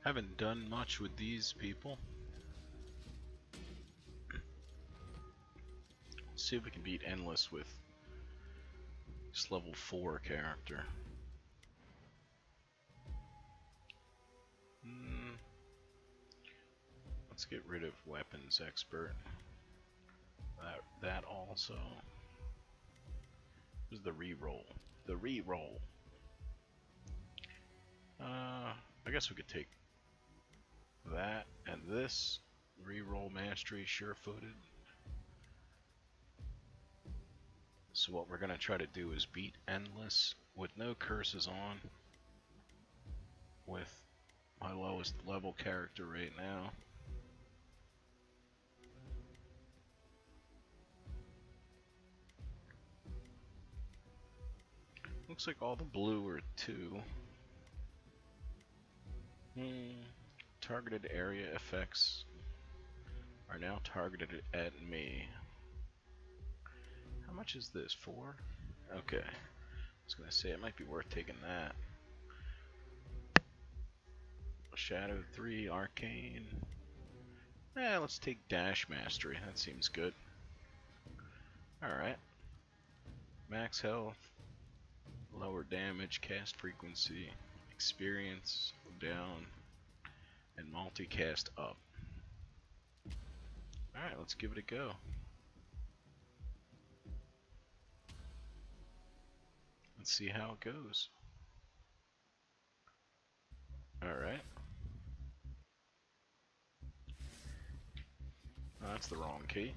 Haven't done much with these people. Let's see if we can beat Endless with this level 4 character. Let's get rid of Weapons Expert. That also. This is the reroll. The reroll. I guess we could take that and this. Reroll Mastery, Sure-Footed. So what we're gonna try to do is beat Endless with no curses on. With my lowest level character right now. Looks like all the blue are 2. Targeted area effects are now targeted at me. How much is this? 4? Okay. I was gonna say it might be worth taking that. Shadow 3, Arcane. Let's take Dash Mastery. That seems good. Alright. Max health. Lower damage, cast frequency, experience down, and multicast up. Alright, let's give it a go. Let's see how it goes. Alright. Oh, that's the wrong key.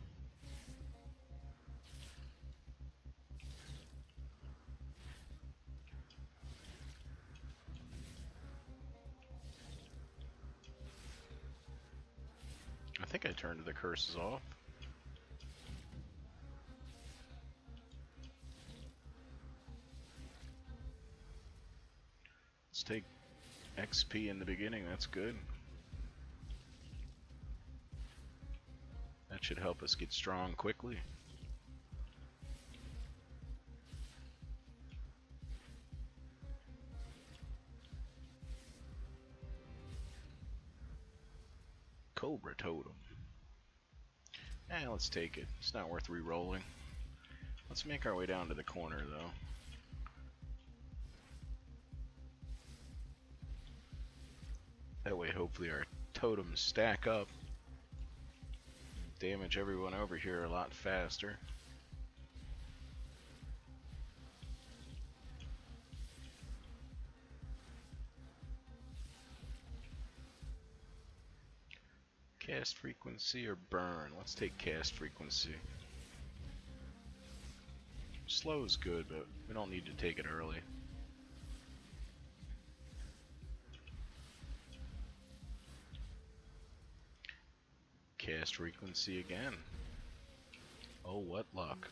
I think I turned the curses off. Let's take XP in the beginning, that's good. That should help us get strong quickly. Cobra Totem. Let's take it. It's not worth re-rolling. Let's make our way down to the corner though. That way hopefully our totems stack up. Damage everyone over here a lot faster. Cast frequency or burn? Let's take cast frequency. Slow is good, but we don't need to take it early. Cast frequency again. Oh, what luck.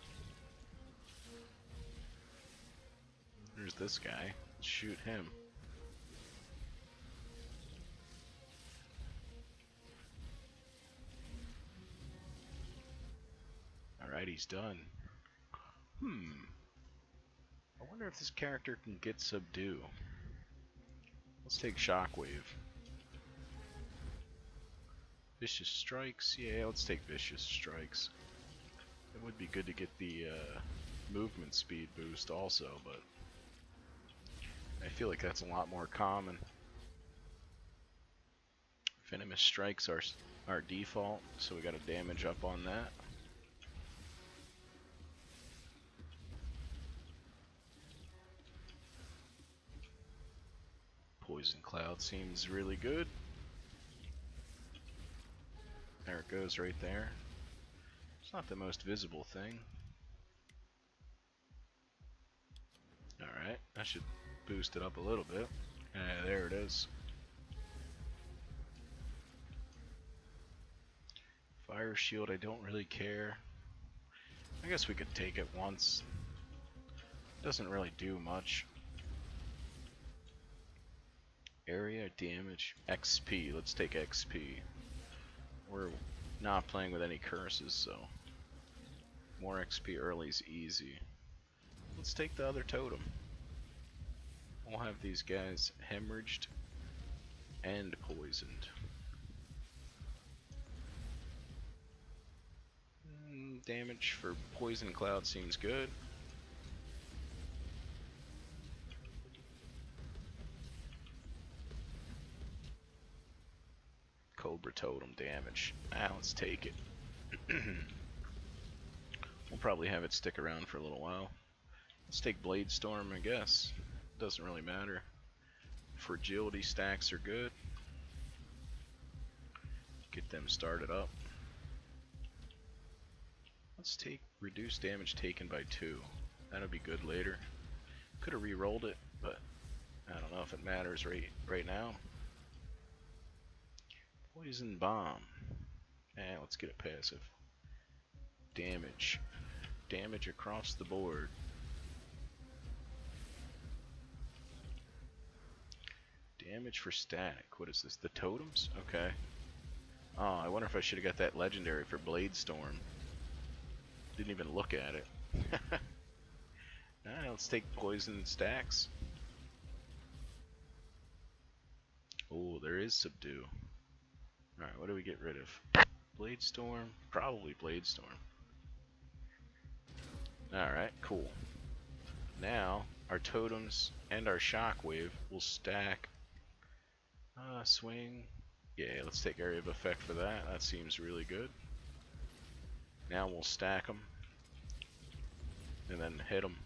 There's this guy. Let's shoot him. Alright, he's done. I wonder if this character can get subdue. Let's take Shockwave. Vicious Strikes? Yeah, let's take Vicious Strikes. It would be good to get the movement speed boost also, but I feel like that's a lot more common. Venomous Strikes are our default, so we got to damage up on that. Poison Cloud seems really good. There it goes right there. It's not the most visible thing. Alright, I should boost it up a little bit. There it is. Fire Shield, I don't really care. I guess we could take it once. Doesn't really do much. Area damage, XP. Let's take XP. We're not playing with any curses, so more XP early is easy. Let's take the other totem. We'll have these guys hemorrhaged and poisoned. Damage for Poison Cloud seems good. Cobra Totem damage. Ah, let's take it. We'll probably have it stick around for a little while. Let's take Blade Storm, I guess. Doesn't really matter. Fragility stacks are good. Get them started up. Let's take reduced damage taken by 2. That'll be good later. Could have re-rolled it, but I don't know if it matters right now. Poison Bomb. Let's get it passive. Damage. Damage across the board. Damage for static. What is this? The totems? Okay. Oh, I wonder if I should have got that legendary for Blade Storm. Didn't even look at it. Alright, let's take poison stacks. Oh, there is Subdue. Alright, what do we get rid of? Blade Storm? Probably Blade Storm. Alright, cool. Now, our totems and our shockwave will stack. Swing. Yeah, let's take Area of Effect for that. That seems really good. Now we'll stack them. And then hit them.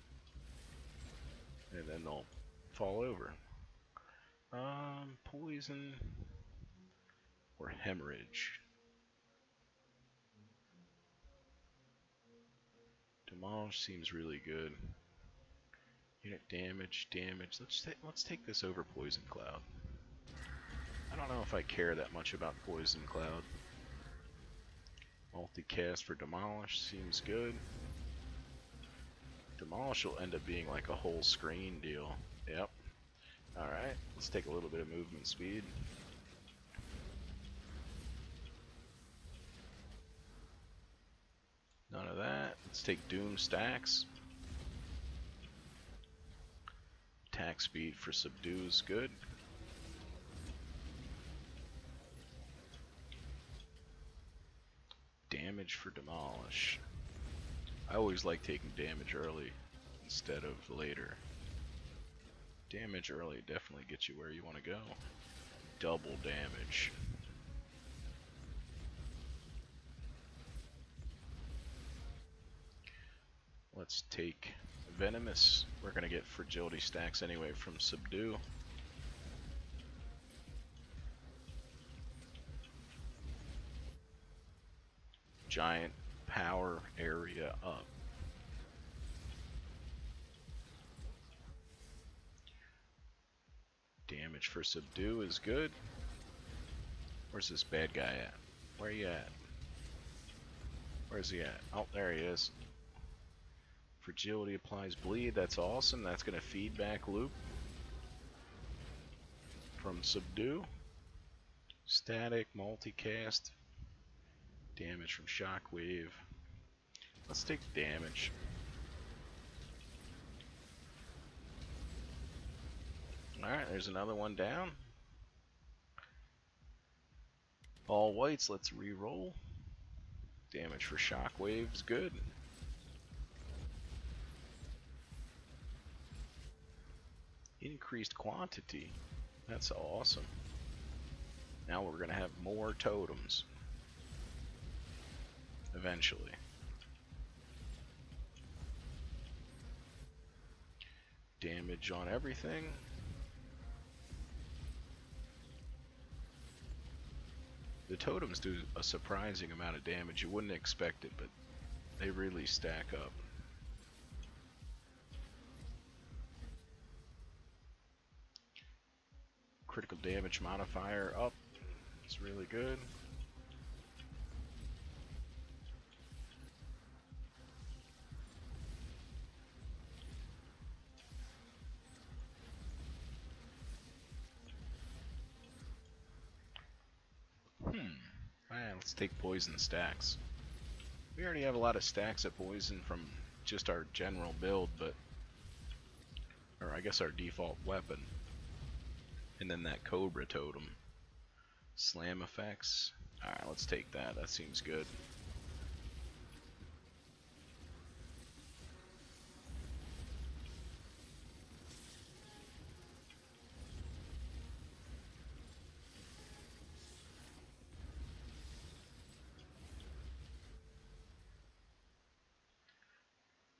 And then they'll fall over. Poison. Or Hemorrhage. Demolish seems really good. Unit damage. Let's take this over Poison Cloud. I don't know if I care that much about Poison Cloud. Multicast for Demolish seems good. Demolish will end up being like a whole screen deal. Yep. Alright, let's take a little bit of movement speed. None of that. Let's take Doom stacks. Attack speed for Subdue is good. Damage for Demolish. I always like taking damage early instead of later. Damage early definitely gets you where you want to go. Double damage. Let's take Venomous. We're going to get fragility stacks anyway from Subdue. Giant power area up. Damage for Subdue is good. Where's this bad guy at? Where are you at? Where's he at? Oh, there he is. Fragility applies bleed. That's awesome. That's going to feedback loop from Subdue. Static, multicast. Damage from Shockwave. Let's take damage. Alright, there's another one down. All whites, let's re-roll. Damage for Shockwave is good. Increased quantity. That's awesome. Now we're going to have more totems. Eventually. Damage on everything. The totems do a surprising amount of damage. You wouldn't expect it, but they really stack up. Critical damage modifier up. It's really good. Let's take poison stacks. We already have a lot of stacks of poison from just our general build, but or I guess our default weapon. And then that Cobra totem. Slam effects. Alright, let's take that. That seems good.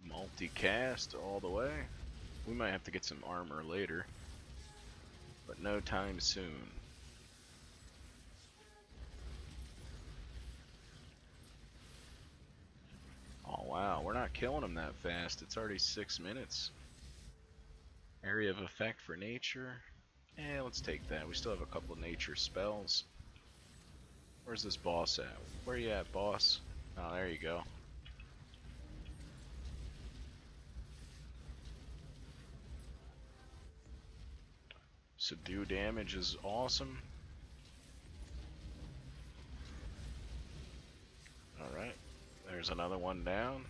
Multicast all the way. We might have to get some armor later, but no time soon. Oh wow, we're not killing them that fast. It's already 6 minutes. Area of effect for nature. Eh, let's take that. We still have a couple of nature spells. Where's this boss at? Where you at, boss? Oh, there you go. Subdue damage is awesome. Alright, there's another one down.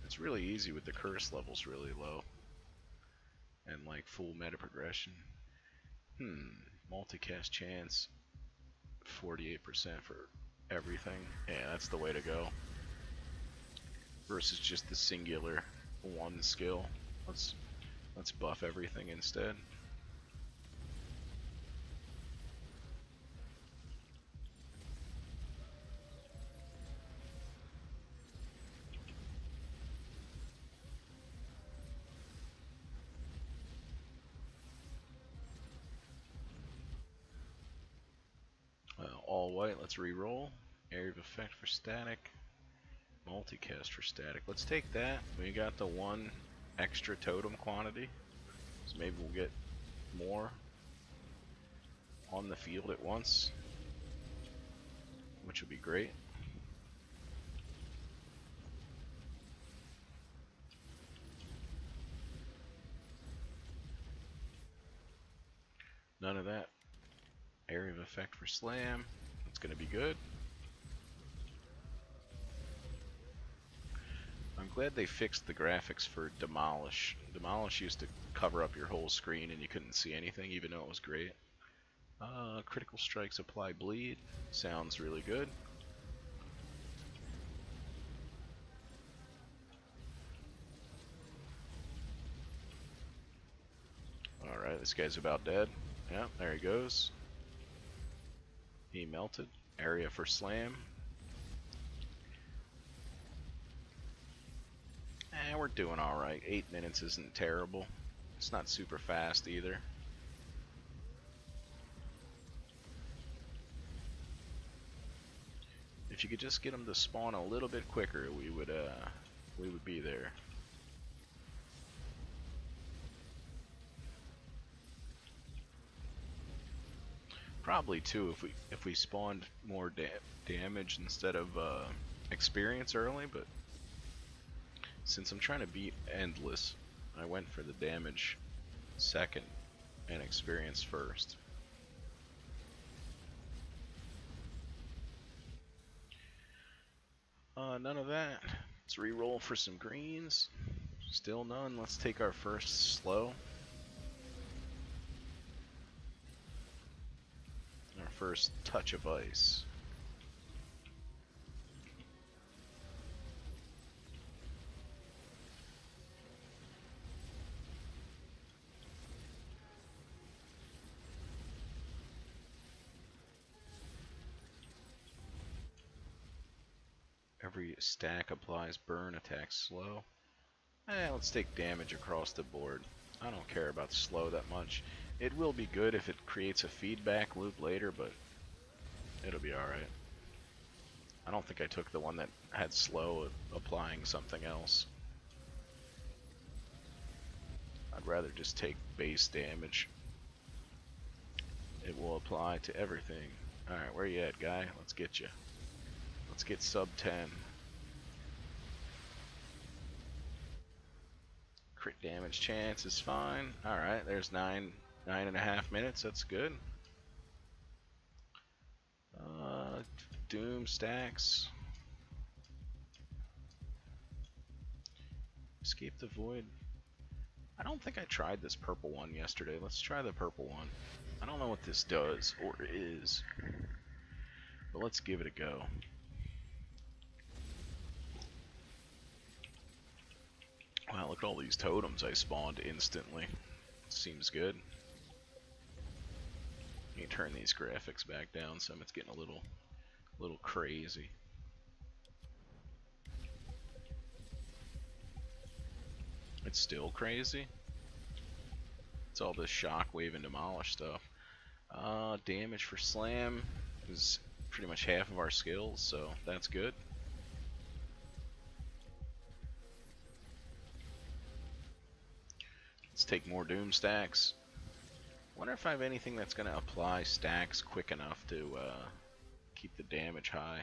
It's really easy with the curse levels really low. And like full meta progression. Multicast chance 48% for everything. Yeah, that's the way to go. Versus just the singular one skill. Let's buff everything instead. All white, let's re-roll. Area of effect for static. Multicast for static. Let's take that. We got the one extra totem quantity. So maybe we'll get more on the field at once, which would be great. None of that. Area of effect for slam. That's going to be good. I'm glad they fixed the graphics for Demolish. Demolish used to cover up your whole screen and you couldn't see anything, even though it was great. Critical strikes apply bleed. Sounds really good. Alright, this guy's about dead. Yeah, there he goes. He melted. Area for slam. We're doing alright. 8 minutes isn't terrible. It's not super fast either. If you could just get them to spawn a little bit quicker, we would be there. Probably too, if we spawned more damage instead of experience early, but since I'm trying to beat endless, I went for the damage second and experience first. None of that. Let's re-roll for some greens. Still none. Let's take our first slow. Our first touch of ice. Every stack applies burn, attack slow. Let's take damage across the board. I don't care about slow that much. It will be good if it creates a feedback loop later, but it'll be alright. I don't think I took the one that had slow applying something else. I'd rather just take base damage. It will apply to everything. Alright, where you at, guy? Let's get you. Let's get sub 10. Crit damage chance is fine. Alright, there's 9.5 minutes. That's good. Doom stacks. Escape the void. I don't think I tried this purple one yesterday. Let's try the purple one. I don't know what this does or is. But let's give it a go. Wow, look at all these totems I spawned instantly. Seems good. You can turn these graphics back down some. It's getting a little crazy. It's still crazy. It's all this shockwave and demolish stuff. Damage for slam is pretty much half of our skills, so that's good. Let's take more doom stacks. Wonder if I have anything that's going to apply stacks quick enough to keep the damage high.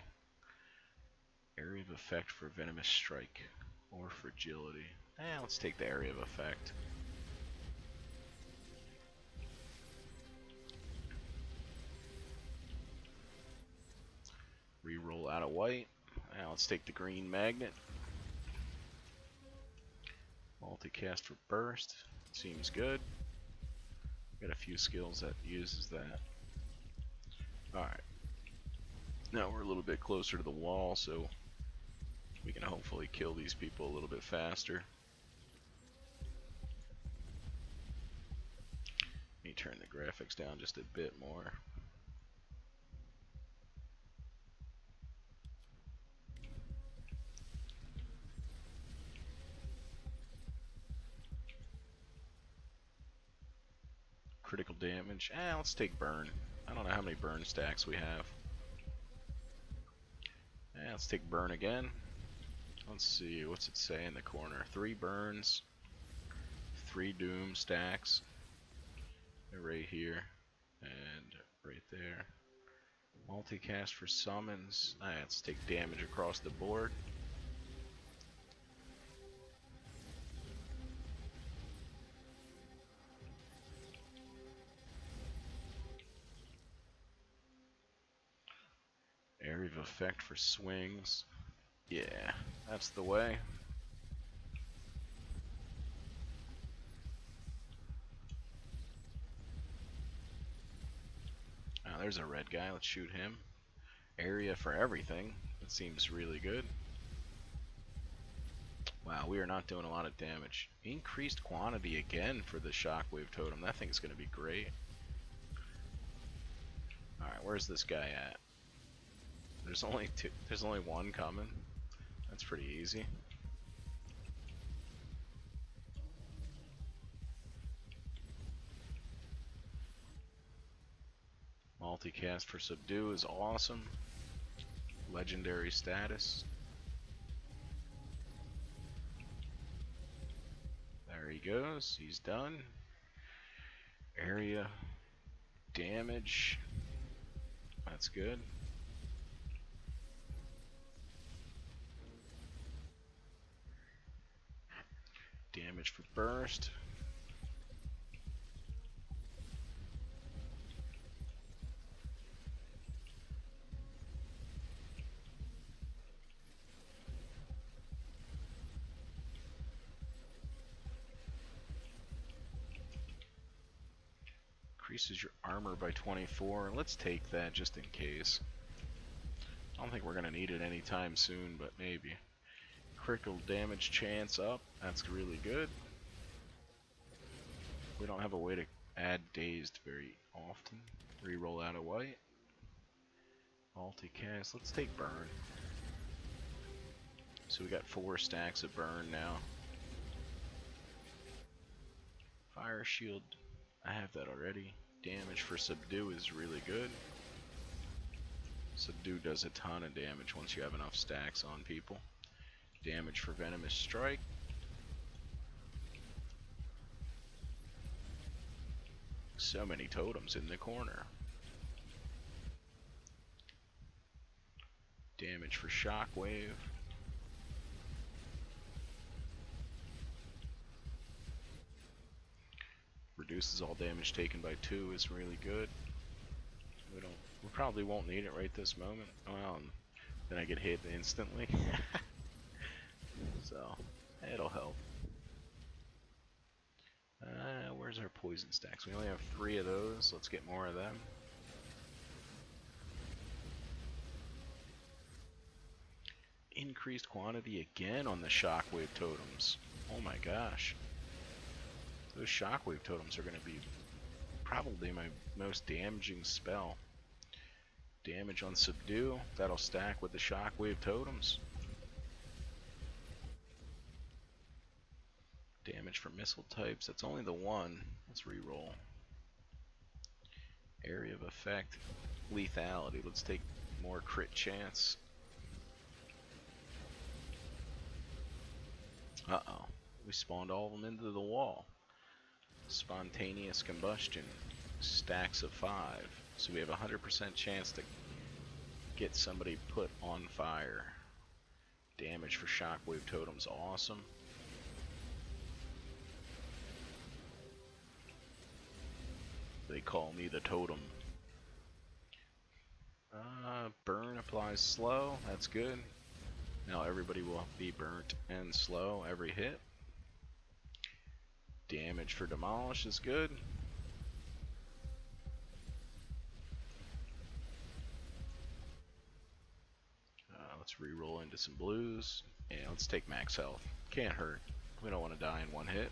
Area of effect for venomous strike or fragility. Let's take the area of effect. Reroll out of white. Let's take the green magnet. Multicast for burst. Seems good. Got a few skills that uses that. Alright. Now we're a little bit closer to the wall, so we can hopefully kill these people a little bit faster. Let me turn the graphics down just a bit more. Critical damage. Let's take burn. I don't know how many burn stacks we have. Let's take burn again. Let's see, what's it say in the corner? 3 burns, 3 doom stacks. Right here and right there. Multicast for summons. Let's take damage across the board. Area of effect for swings. Yeah, that's the way. There's a red guy. Let's shoot him. Area for everything. That seems really good. Wow, we are not doing a lot of damage. Increased quantity again for the shockwave totem. That thing's going to be great. Alright, where's this guy at? There's only one coming. That's pretty easy. Multicast for subdue is awesome. Legendary status. There he goes. He's done. Area damage. That's good. Damage for burst. Increases your armor by 24. Let's take that just in case. I don't think we're going to need it anytime soon, but maybe. Critical damage chance up. That's really good. We don't have a way to add dazed very often. Reroll out of white. Multicast. Let's take burn. So we got 4 stacks of burn now. Fire shield. I have that already. Damage for subdue is really good. Subdue does a ton of damage once you have enough stacks on people. Damage for venomous strike. So many totems in the corner. Damage for shockwave. Reduces all damage taken by 2 is really good. We probably won't need it right this moment. Well, then I get hit instantly. So, it'll help. Where's our poison stacks? We only have 3 of those. Let's get more of them. increased quantity again on the shockwave totems. Oh my gosh. Those shockwave totems are going to be probably my most damaging spell. Damage on subdue, that'll stack with the shockwave totems. Damage for missile types, that's only the one. Let's reroll. Area of effect, lethality. Let's take more crit chance. Uh-oh. We spawned all of them into the wall. Spontaneous combustion. Stacks of 5. So we have a 100% chance to get somebody put on fire. Damage for shockwave totems. Awesome. They call me the totem. Burn applies slow. That's good. Now everybody will be burnt and slow every hit. Damage for demolish is good. Let's re-roll into some blues. And let's take max health. Can't hurt. We don't want to die in one hit.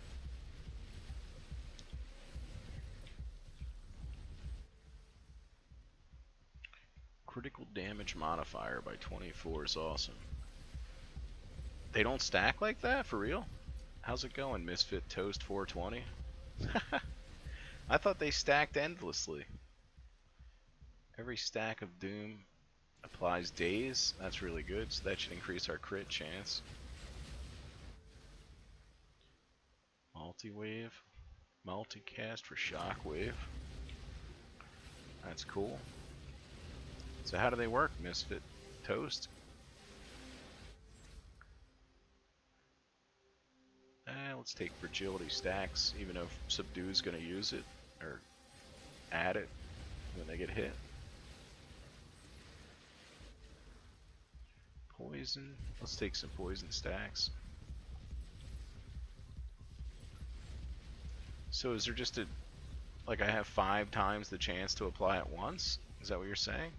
Critical damage modifier by 24 is awesome. They don't stack like that? For real? How's it going, Misfit Toast 420? I thought they stacked endlessly. Every stack of doom applies days. That's really good, so that should increase our crit chance. Multi-wave. Multicast for shockwave. That's cool. So how do they work, Misfit Toast? Let's take fragility stacks, even though subdue's going to use it, or add it when they get hit. Poison. Let's take some poison stacks. So is there just a, like I have 5 times the chance to apply it once? Is that what you're saying?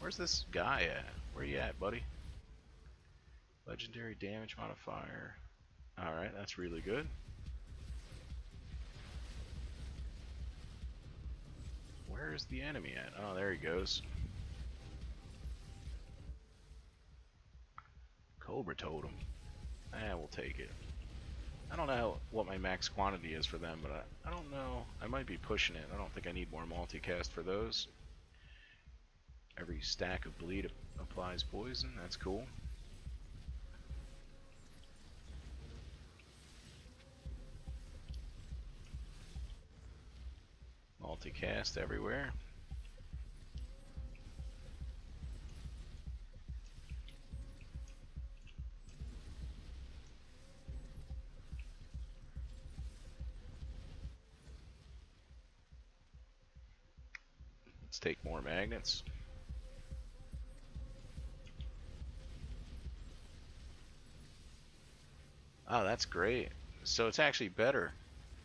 Where's this guy at? Where you at, buddy? Legendary damage modifier. Alright, that's really good. Where's the enemy at? Oh, there he goes. Cobra Totem. We'll take it. I don't know what my max quantity is for them, but I don't know. I might be pushing it. I don't think I need more multicast for those. Every stack of bleed applies poison. That's cool. Multicast everywhere. Let's take more magnets. Oh, that's great. So it's actually better.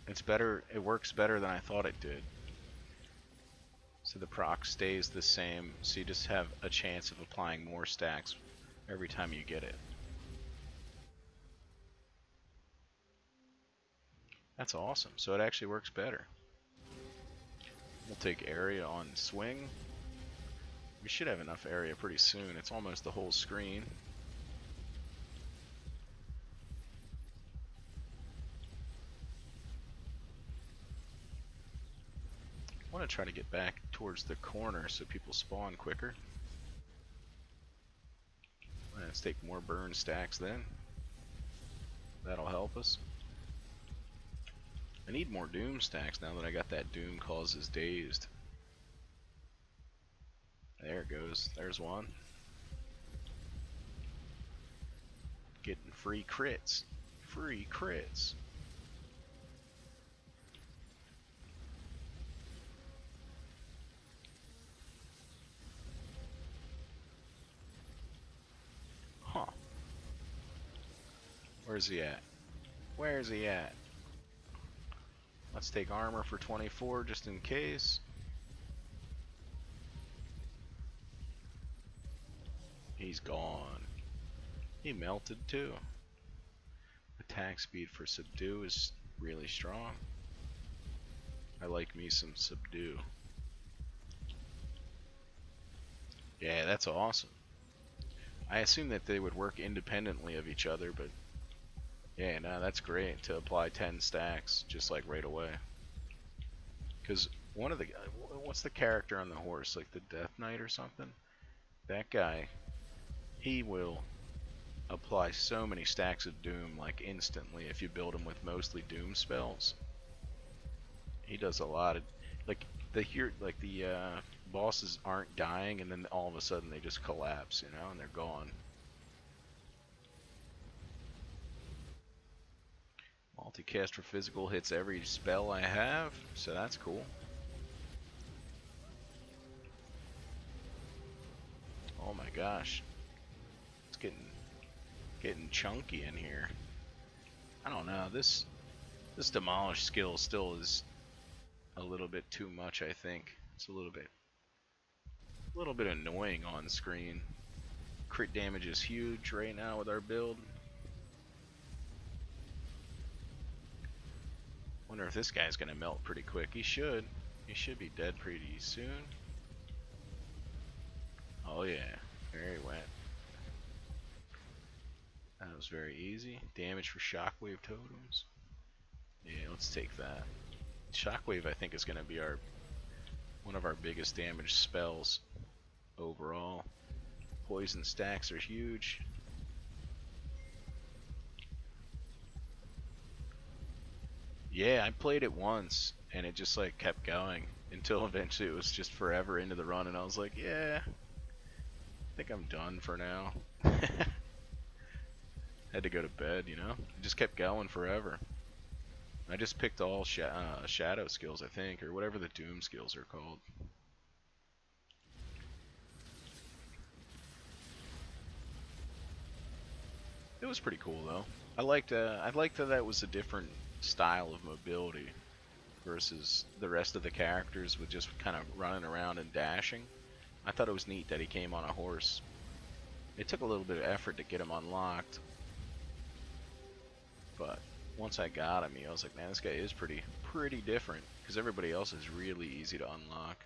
It's better. It works better than I thought it did. So the proc stays the same, so you just have a chance of applying more stacks every time you get it. That's awesome. So it actually works better. We'll take area on swing. We should have enough area pretty soon. It's almost the whole screen. I want to try to get back towards the corner so people spawn quicker. Let's take more burn stacks then. That'll help us. I need more doom stacks now that I got that doom causes dazed. There it goes. There's one. Getting free crits. Free crits. Huh. Where's he at? Where's he at? Let's take armor for 24 just in case. He's gone. He melted too. Attack speed for subdue is really strong. I like me some subdue. Yeah, that's awesome. I assume that they would work independently of each other, but yeah, no, that's great to apply 10 stacks just like right away. Because one of the, what's the character on the horse, like the Death Knight or something? That guy, he will apply so many stacks of Doom like instantly if you build him with mostly Doom spells. He does a lot of, like the bosses aren't dying and then all of a sudden they just collapse, you know, and they're gone. Multicast for physical hits every spell I have, so that's cool. Oh my gosh, it's getting chunky in here. I don't know, this demolish skill still is a little bit too much, I think. It's a little bit annoying on screen. Crit damage is huge right now with our build. Wonder if this guy's gonna melt pretty quick. He should. He should be dead pretty soon. Oh yeah, there he went. That was very easy. Damage for shockwave totems. Yeah, let's take that. Shockwave, I think, is gonna be one of our biggest damage spells overall. Poison stacks are huge. Yeah, I played it once and it just like kept going until eventually it was just forever into the run and I was like, yeah, I think I'm done for now. Had to go to bed, you know? It just kept going forever. I just picked all shadow skills, I think, or whatever the Doom skills are called. It was pretty cool though. I liked that that was a different style of mobility versus the rest of the characters with just kind of running around and dashing. I thought it was neat that he came on a horse. It took a little bit of effort to get him unlocked, but once I got him, I was like, man, this guy is pretty different because everybody else is really easy to unlock.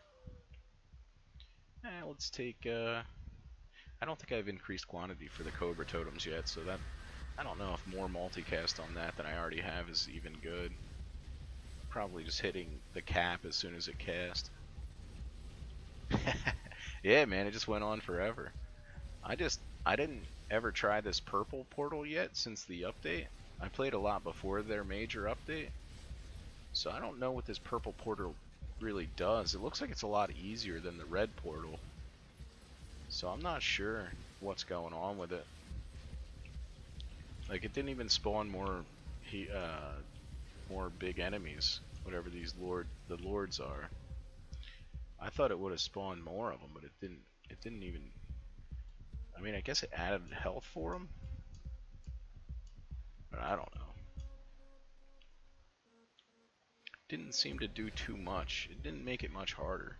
Let's take. I don't think I've increased quantity for the Cobra totems yet, so that I don't know if more multicast on that than I already have is even good. Probably just hitting the cap as soon as it cast. Yeah, man, it just went on forever. I didn't ever try this purple portal yet since the update. I played a lot before their major update, so I don't know what this purple portal really does. It looks like it's a lot easier than the red portal, so I'm not sure what's going on with it. Like, it didn't even spawn more big enemies, whatever these lords are. I thought it would have spawned more of them, but it didn't. It didn't even. I mean, I guess it added health for them, but I don't know. Didn't seem to do too much. It didn't make it much harder.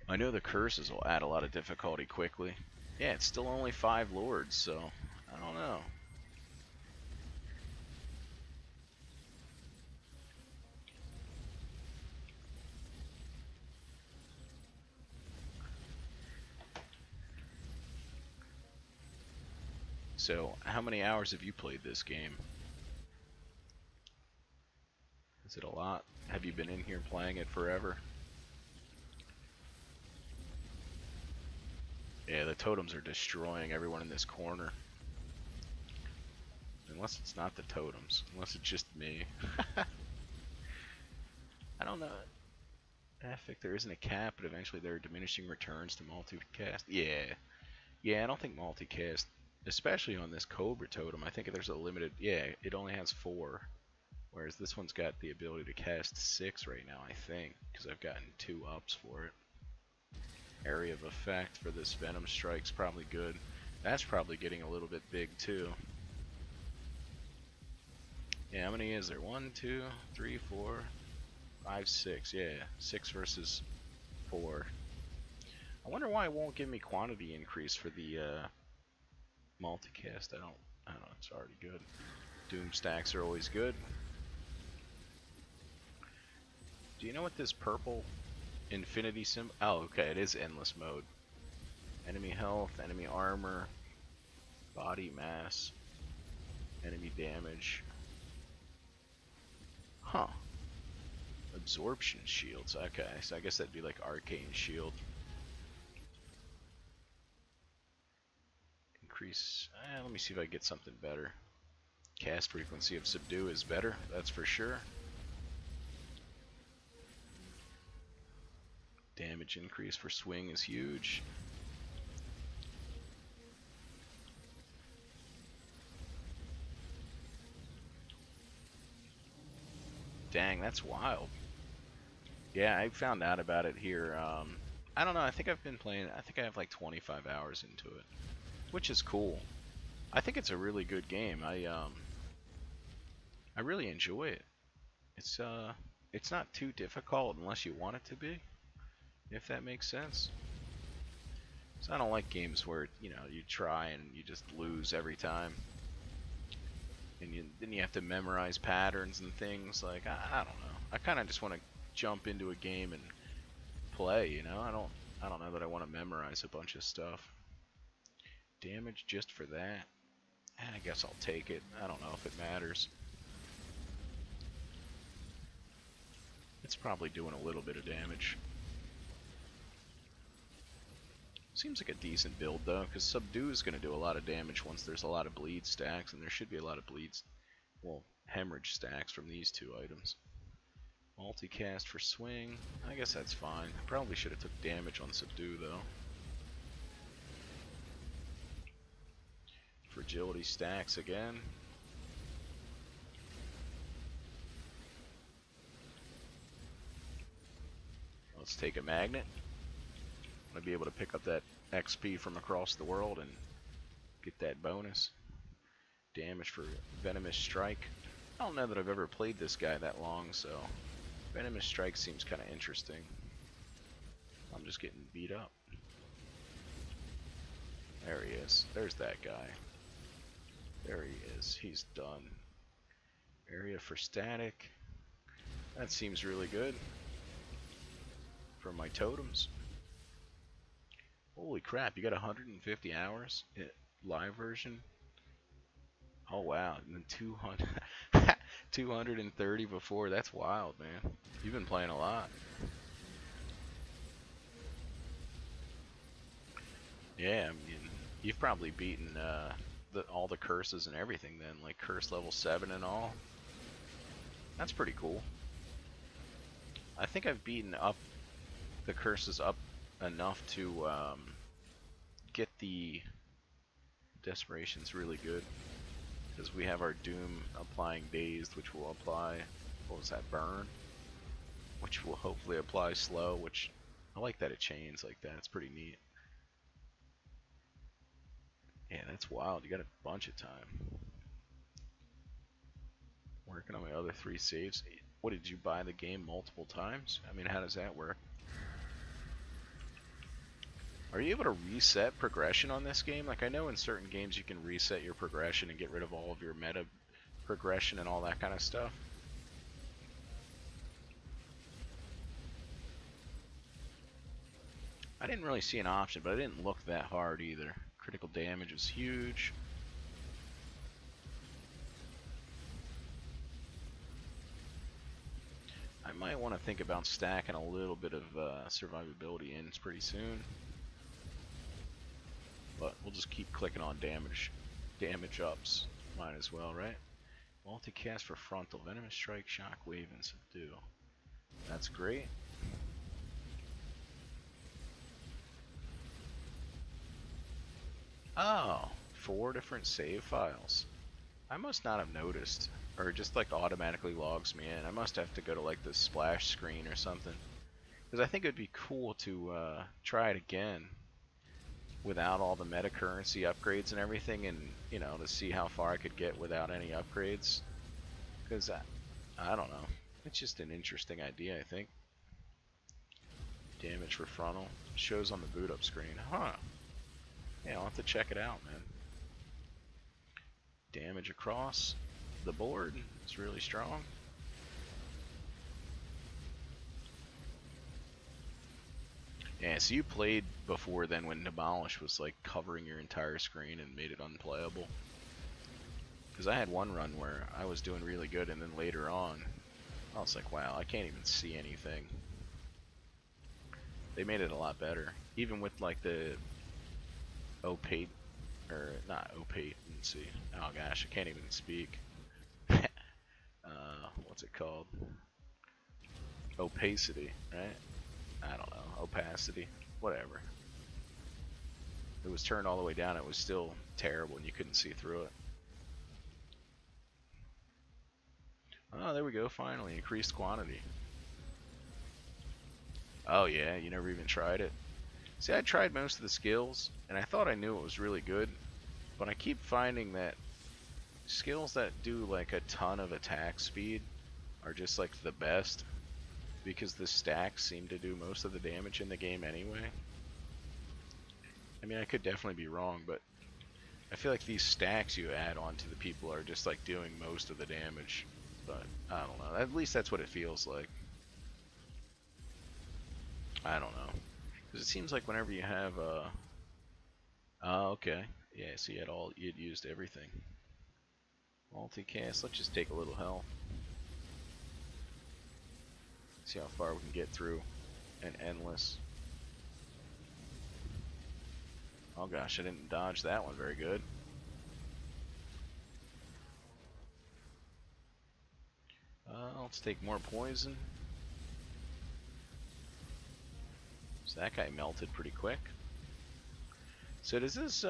I know the curses will add a lot of difficulty quickly. Yeah, it's still only 5 lords, so I don't know. So, how many hours have you played this game? Is it a lot? Have you been in here playing it forever? Yeah, the totems are destroying everyone in this corner. Unless it's not the totems. Unless it's just me. I don't know. I think there isn't a cap, but eventually there are diminishing returns to multicast. Yeah. Yeah, I don't think multicast, especially on this Cobra totem, I think there's a limited... Yeah, it only has 4. Whereas this one's got the ability to cast 6 right now, I think. Because I've gotten 2 ups for it. Area of effect for this Venom Strike's probably good. That's probably getting a little bit big too. Yeah, how many is there? 1, 2, 3, 4, 5, 6. Yeah, 6 versus 4. I wonder why it won't give me quantity increase for the Multicast, I don't know, it's already good. Doom stacks are always good. Do you know what this purple infinity symbol? Oh, okay, it is endless mode. Enemy health, enemy armor, body mass, enemy damage. Huh. Absorption shields. Okay, so I guess that'd be like arcane shield. Increase. Let me see if I get something better. Cast frequency of subdue is better, that's for sure. Damage increase for swing is huge. Dang, that's wild. Yeah, I found out about it here. I don't know, I think I've been playing, I think I have like 25 hours into it, which is cool. I think it's a really good game. I really enjoy it. It's not too difficult unless you want it to be, if that makes sense. So I don't like games where, you know, you try and you just lose every time. And then you have to memorize patterns and things. Like, I don't know. I kind of just want to jump into a game and play, you know? I don't know that I want to memorize a bunch of stuff. Damage just for that? I guess I'll take it. I don't know if it matters. It's probably doing a little bit of damage. Seems like a decent build though, because Subdue is going to do a lot of damage once there's a lot of bleed stacks, and there should be a lot of bleeds, well, hemorrhage stacks from these two items. Multicast for swing, I guess that's fine. I probably should have took damage on Subdue though. Fragility stacks again. Let's take a magnet. I'm going to be able to pick up that XP from across the world and get that bonus. Damage for Venomous Strike. I don't know that I've ever played this guy that long, so Venomous Strike seems kind of interesting. I'm just getting beat up. There he is. There's that guy. There he is. He's done. Area for static. That seems really good. For my totems. Holy crap, you got 150 hours in live version? Oh wow, and then 200, 230 before. That's wild, man. You've been playing a lot. Yeah, I mean, you've probably beaten all the curses and everything then, like curse level 7 and all. That's pretty cool. I think I've beaten up the curses up enough to get the Desperation's really good, because we have our Doom applying Dazed, which will apply, what was that, Burn, which will hopefully apply Slow, which I like that it chains like that. It's pretty neat. Yeah, that's wild. You got a bunch of time. Working on my other 3 saves. What, did you buy the game multiple times? I mean, how does that work? Are you able to reset progression on this game? Like, I know in certain games you can reset your progression and get rid of all of your meta progression and all that kind of stuff. I didn't really see an option, but I didn't look that hard either. Critical damage is huge. I might want to think about stacking a little bit of survivability in pretty soon. But we'll just keep clicking on damage ups. Might as well, right? Multicast for frontal, venomous strike, shockwave, and subdue. That's great. Oh, 4 different save files. I must not have noticed, or it just like automatically logs me in. I must have to go to like the splash screen or something, because I think it'd be cool to try it again without all the meta currency upgrades and everything, and you know, to see how far I could get without any upgrades. Because I don't know, it's just an interesting idea, I think. Damage for frontal shows on the boot up screen, huh? Yeah, I'll have to check it out, man. damage across the board is really strong. Yeah, so you played before then when Demolish was like covering your entire screen and made it unplayable. Because I had one run where I was doing really good, and then later on, I was like, wow, I can't even see anything. They made it a lot better. Even with like the opaque, or not opaque, let's see. Oh gosh, I can't even speak. What's it called? Opacity, right? I don't know, opacity, whatever. It was turned all the way down, it was still terrible and you couldn't see through it. Oh, there we go, finally, increased quantity. Oh yeah, you never even tried it? See, I tried most of the skills, and I thought I knew it was really good, but I keep finding that skills that do like a ton of attack speed are just like the best, because the stacks seem to do most of the damage in the game anyway. I mean, I could definitely be wrong, but I feel like these stacks you add on to the people are just like doing most of the damage. But I don't know. At least that's what it feels like. I don't know. Because it seems like whenever you have oh, okay. Yeah, so you'd used everything. Multicast, let's just take a little health. See how far we can get through an endless. Oh gosh, I didn't dodge that one very good. Let's take more poison. So that guy melted pretty quick. So does this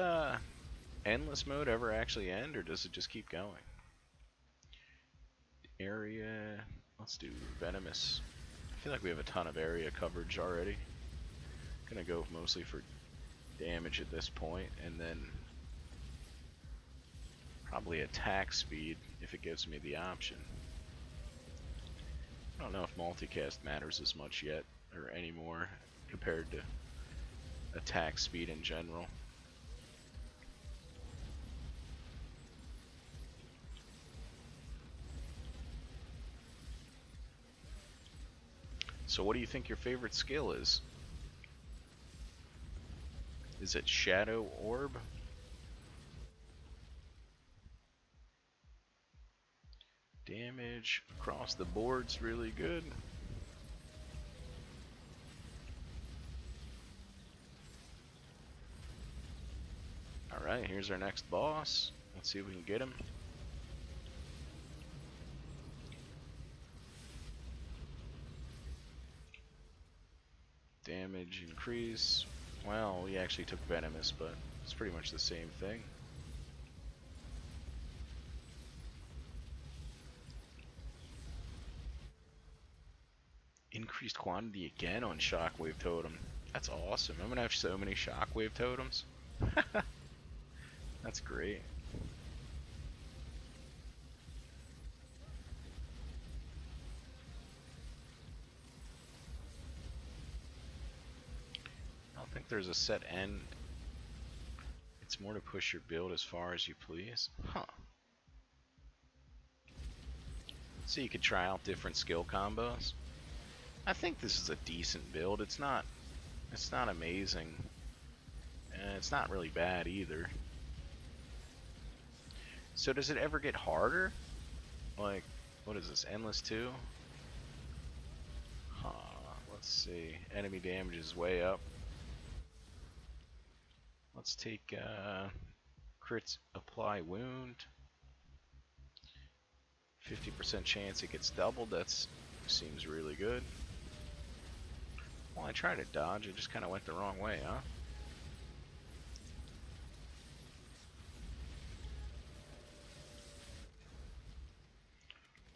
endless mode ever actually end, or does it just keep going? Area, let's do venomous. I feel like we have a ton of area coverage already. Gonna go mostly for damage at this point, and then probably attack speed if it gives me the option. I don't know if multicast matters as much yet, or anymore, compared to attack speed in general. So what do you think your favorite skill is? Is it Shadow Orb? Damage across the board's really good. Alright, here's our next boss. Let's see if we can get him. Damage increase. Well, we actually took venomous, but it's pretty much the same thing. Increased quantity again on Shockwave Totem. That's awesome. I'm gonna have so many Shockwave Totems. That's great. I don't think there's a set end. It's more to push your build as far as you please. Huh. So you could try out different skill combos. I think this is a decent build. It's not amazing. And it's not really bad either. So does it ever get harder? Like, what is this, Endless 2? Huh, let's see. Enemy damage is way up. Let's take crits apply wound. 50% chance it gets doubled. That seems really good. Well, I tried to dodge. It just kind of went the wrong way, huh?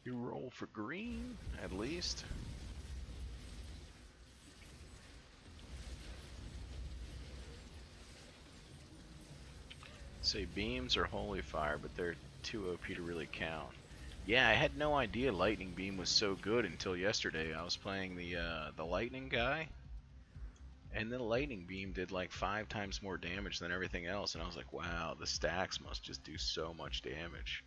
You roll for green, at least. Say beams or holy fire, but they're too OP to really count. Yeah, I had no idea lightning beam was so good until yesterday. I was playing the lightning guy, And then lightning beam did like 5 times more damage than everything else, and I was like, wow, the stacks must just do so much damage.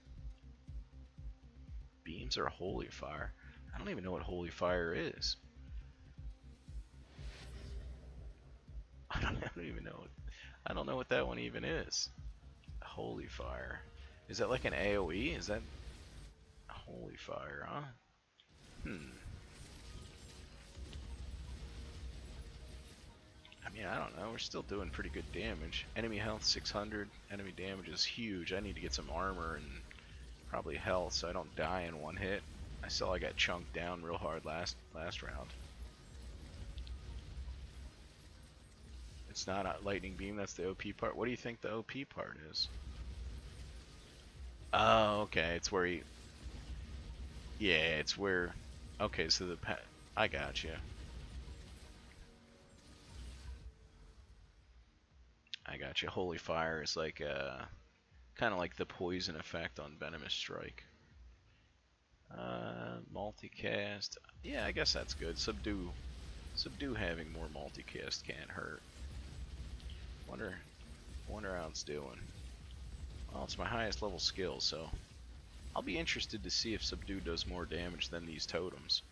Beams are holy fire. I don't even know what holy fire is. I don't even know. I don't know what that one even is. Holy fire. Is that like an AoE? Is that holy fire, huh? I mean, I don't know. We're still doing pretty good damage. Enemy health 600. Enemy damage is huge. I need to get some armor and probably health so I don't die in one hit. I saw I got chunked down real hard last round. It's not a lightning beam. That's the OP part. What do you think the OP part is? Oh, okay. It's where he... Yeah, it's where... Okay, so the... I got you. I got you. Holy fire is like kind of like the poison effect on venomous strike. Multicast. Yeah, I guess that's good. Subdue having more multicast can't hurt. Wonder how it's doing. Well, it's my highest level skill, so I'll be interested to see if subdue does more damage than these totems.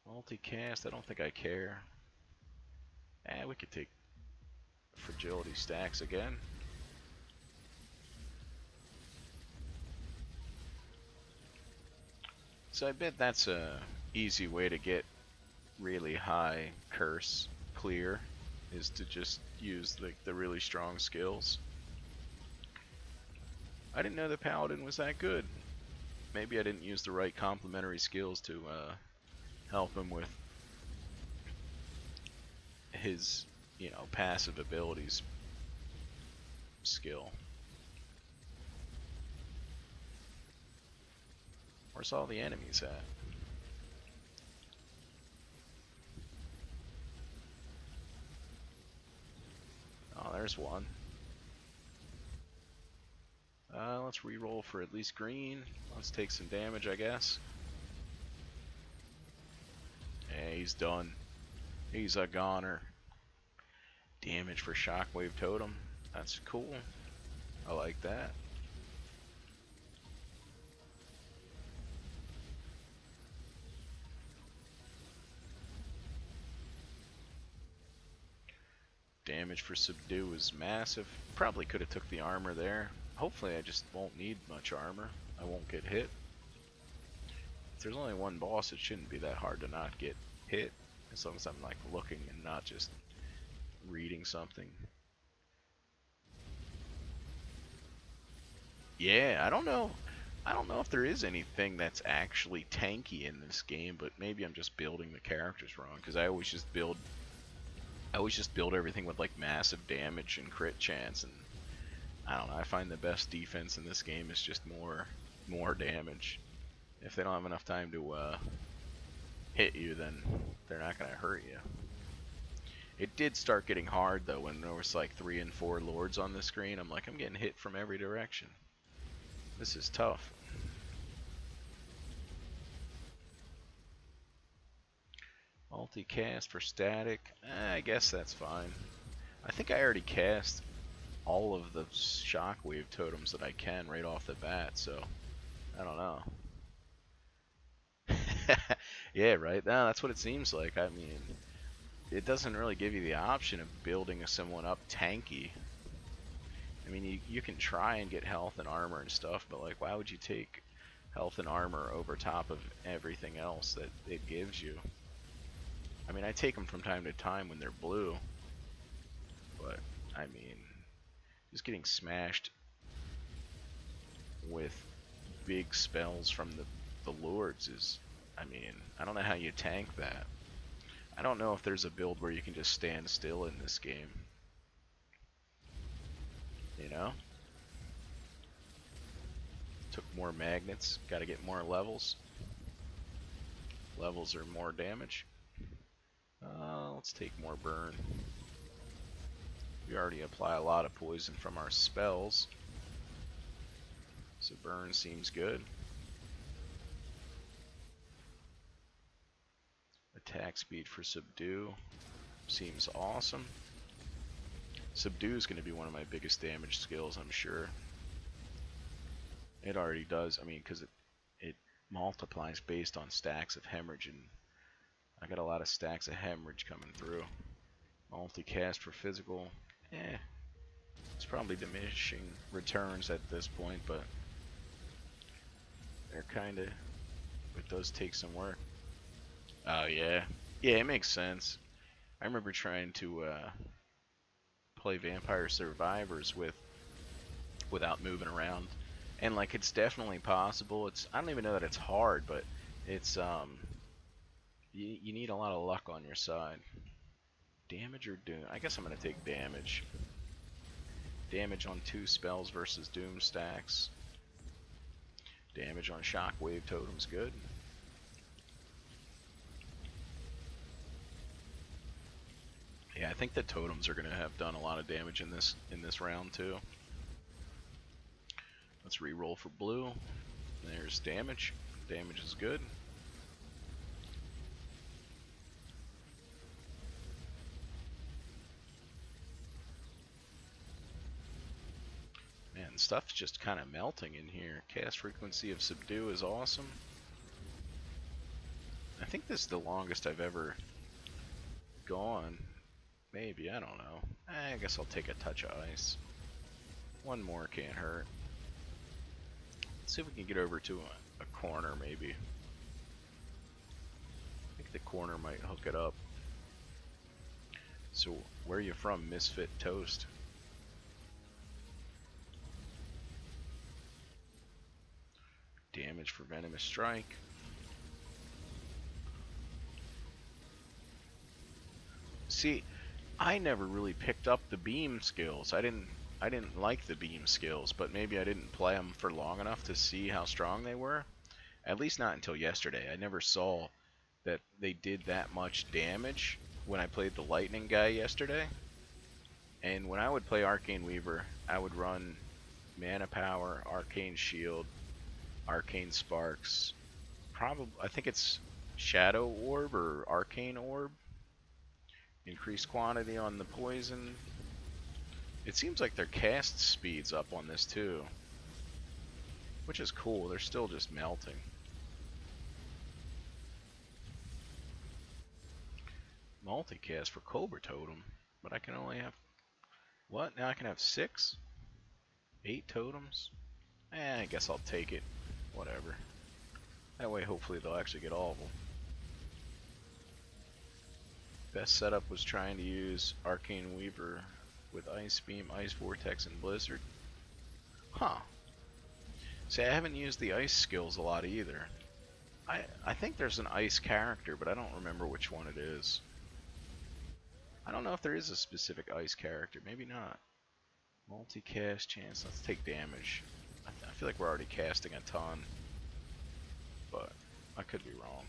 Multicast. I don't think I care. We could take fragility stacks again. So I bet that's a easy way to get really high curse clear, is to just use the really strong skills. I didn't know the paladin was that good. Maybe I didn't use the right complementary skills to help him with his, passive abilities skill. Where's all the enemies at? Oh, there's one. Let's re-roll for at least green. Let's take some damage, I guess. Yeah, he's done. He's a goner. Damage for shockwave totem. That's cool. I like that. Damage for subdue is massive. Probably could have took the armor there. Hopefully I just won't need much armor. I won't get hit. If there's only one boss, it shouldn't be that hard to not get hit. As long as I'm like looking and not just reading something. Yeah, I don't know. I don't know if there is anything that's actually tanky in this game, but maybe I'm just building the characters wrong, because I always just build everything with like massive damage and crit chance, and I don't know, I find the best defense in this game is just more damage. If they don't have enough time to hit you, then they're not gonna hurt you. It did start getting hard though when there was like 3 and 4 lords on the screen. I'm like, I'm getting hit from every direction. This is tough. Multicast for static. I guess that's fine. I think I already cast all of the shockwave totems that I can right off the bat, so I don't know. Yeah, right? No, that's what it seems like. I mean, it doesn't really give you the option of building someone up tanky. I mean, you can try and get health and armor and stuff, but like, why would you take health and armor over top of everything else that it gives you? I mean, I take them from time to time when they're blue, but I mean, just getting smashed with big spells from the lords is, I mean, I don't know how you tank that. I don't know if there's a build where you can just stand still in this game. You know? Took more magnets, gotta get more levels. Levels are more damage. Let's take more burn. We already apply a lot of poison from our spells, so burn seems good. attack speed for Subdue seems awesome. Subdue is going to be one of my biggest damage skills, I'm sure. It already does, I mean, because it multiplies based on stacks of hemorrhage, and I got a lot of stacks of hemorrhage coming through. Multicast for physical, it's probably diminishing returns at this point, but they're kinda, it does take some work. Oh yeah, it makes sense. I remember trying to play Vampire Survivors without moving around, and like it's definitely possible. I don't even know that it's hard, but it's you need a lot of luck on your side. Damage or Doom? I guess I'm gonna take damage. Damage on 2 spells versus Doom stacks. Damage on Shockwave Totem's good. Yeah, I think the totems are gonna have done a lot of damage in this round too. Let's re-roll for blue. There's damage. Damage is good. Man, stuff's just kind of melting in here. Cast frequency of Subdue is awesome. I think this is the longest I've ever gone. Maybe, I don't know. I guess I'll take a touch of ice. One more can't hurt. Let's see if we can get over to a corner, maybe. I think the corner might hook it up. So, where are you from, Misfit Toast? Damage for Venomous Strike. See, I never really picked up the beam skills. I didn't like the beam skills, but maybe I didn't play them for long enough to see how strong they were. At least not until yesterday. I never saw that they did that much damage when I played the lightning guy yesterday. And when I would play Arcane Weaver, I would run Mana Power, Arcane Shield, Arcane Sparks, I think it's Shadow Orb or Arcane Orb. Increased quantity on the poison. It seems like their cast speed's up on this too, which is cool. They're still just melting. Multicast for Cobra Totem, but I can only have, what? Now I can have 6? 8 totems? I guess I'll take it. Whatever. That way hopefully they'll actually get all of them. Best setup was trying to use Arcane Weaver with Ice Beam, Ice Vortex, and Blizzard. Huh. See, I haven't used the ice skills a lot either. I think there's an ice character, but I don't remember which one it is. I don't know if there is a specific ice character. Maybe not. Multicast chance. Let's take damage. I feel like we're already casting a ton, but I could be wrong.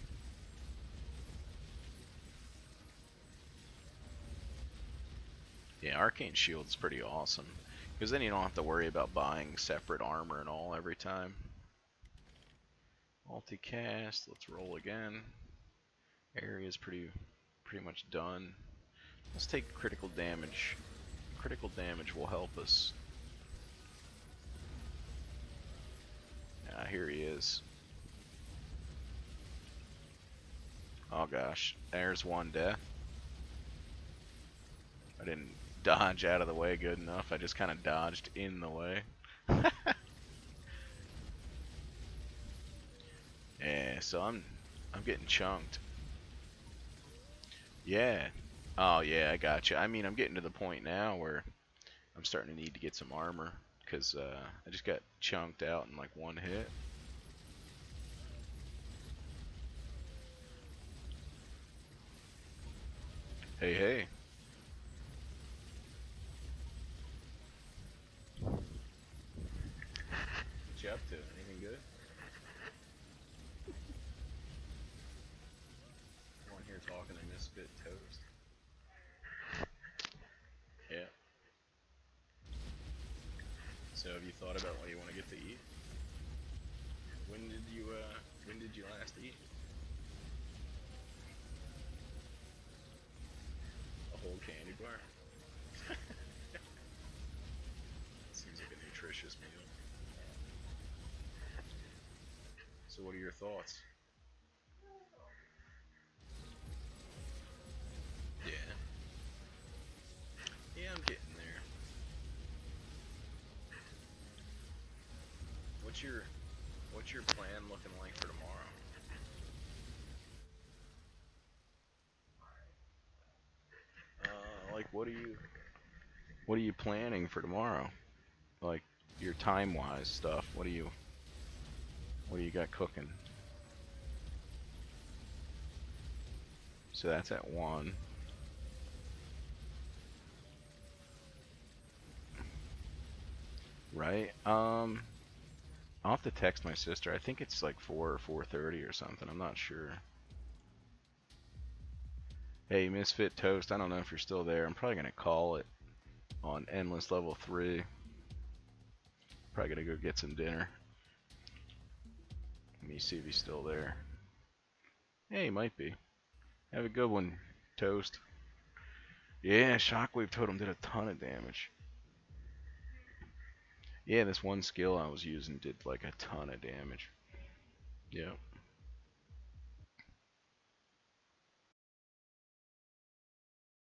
Yeah, Arcane Shield's pretty awesome, because then you don't have to worry about buying separate armor and all every time. Multicast, let's roll again. Area's pretty much done. Let's take critical damage. Critical damage will help us. Yeah, here he is. Oh gosh, there's one death. I didn't dodge out of the way good enough. I just kind of dodged in the way. Yeah, so I'm getting chunked. Yeah. Oh yeah, I gotcha. I mean, I'm getting to the point now where I'm starting to need to get some armor, because I just got chunked out in like one hit. Hey, hey. What you up to? Anything good? Everyone here talking to Misfit Toast. Yeah. So have you thought about what you want to get to eat? When did you last eat? Square. Seems like a nutritious meal. So what are your thoughts? Yeah. Yeah, I'm getting there. What's your plan looking like for tomorrow? Like what are you planning for tomorrow? Like your time-wise stuff. What do you got cooking? So that's at 1. Right? I'll have to text my sister. I think it's like 4 or 4:30 or something. I'm not sure. Hey, Misfit Toast, I don't know if you're still there. I'm probably going to call it on Endless Level 3. Probably going to go get some dinner. Let me see if he's still there. Hey, he might be. Have a good one, Toast. Yeah, Shockwave Totem did a ton of damage. Yeah, this one skill I was using did like a ton of damage. Yeah.